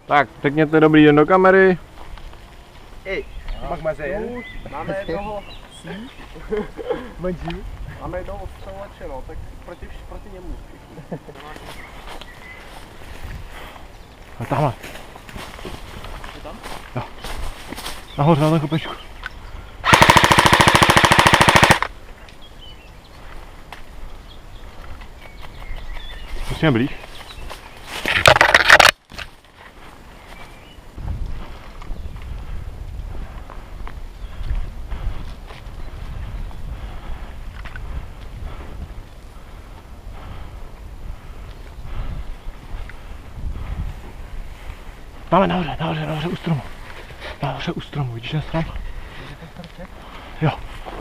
Tak, řekněte dobrý den do kamery. Mag Mazejen. Máme jednoho, Manžel. máme jednoho odstřelovače, no, tak proti němu. A tamhle. Je tam? Jo. Nahoře na ten kopečku. Musíme blíž. Máme nahoře u stromu. Nahoře u stromu, vidíš ten strom? Jo,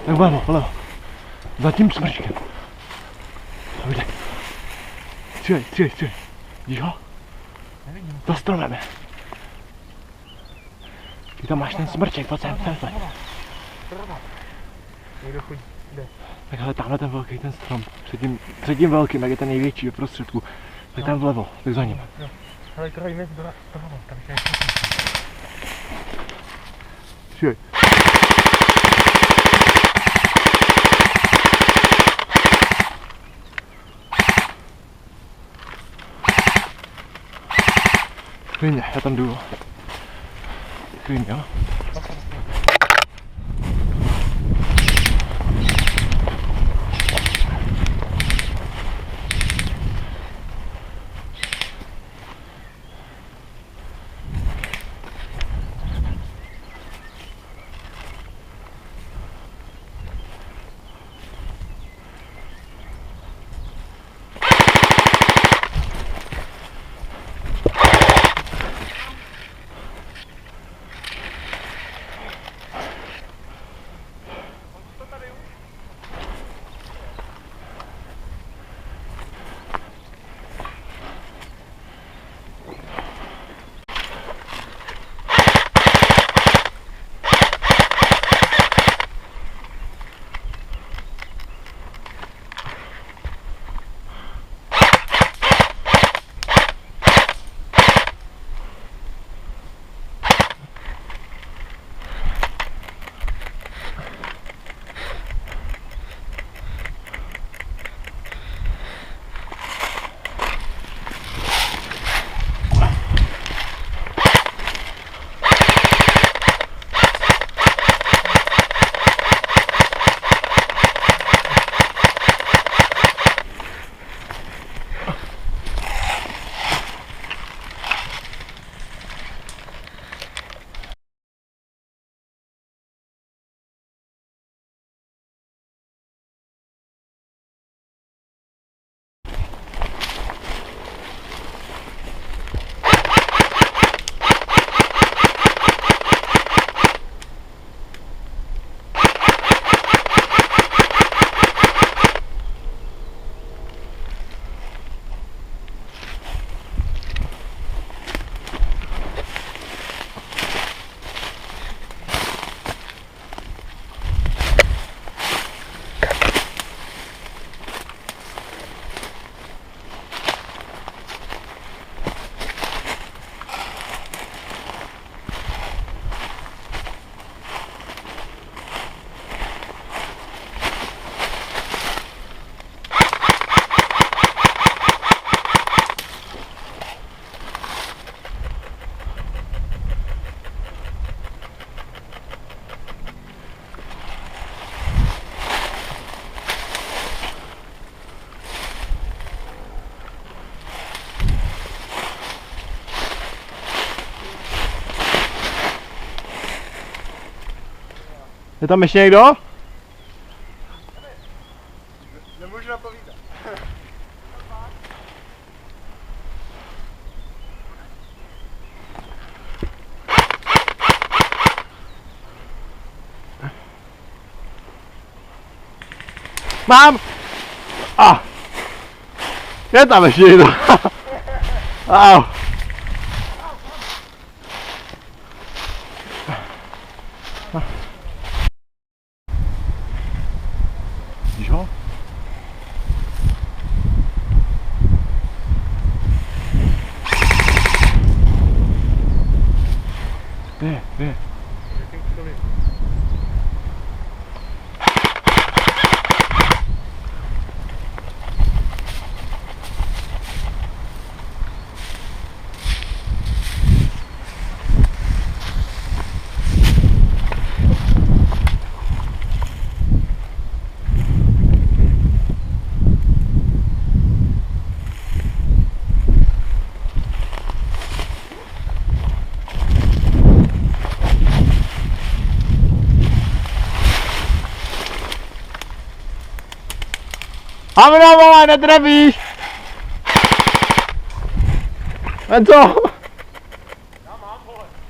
tak vlevo. Za tím smrčkem. Vidíš. Střílej. Vidíš ho? Nevidím. Za stromem je. Ty tam máš ten smrček, pojď sem. Někdo chodí. Kde? Tak hele, tamhle ten velký ten strom. Před tím velkým, jak je ten největší ve prostředku. Tak tam vlevo, tak za ním. Jo. Hele, krojíme zbyla zprava, tam je Střílej. Klidně, já tam jdu. Klidně, jo? Je tam ještě někdo? Nemůžu napovídat. Mám! Je tam ještě někdo? Au! Vidíš ho? Hamno, vole, netrefíš! Enzo!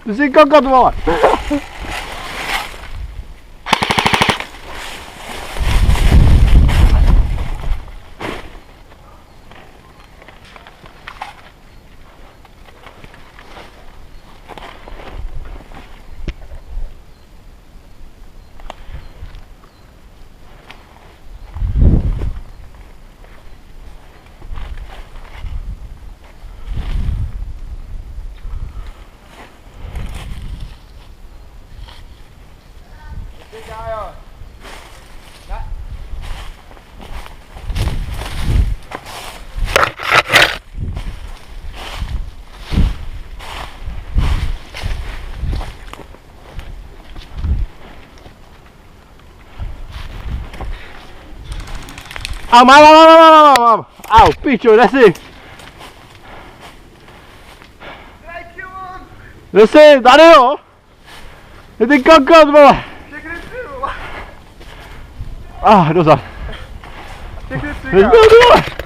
Ty jsi kokot, vole! A mám. Au, pičo, kde jsi? Kde jsi? Tady jo? Ty kokot, vole. Dozad. Všechny Vole.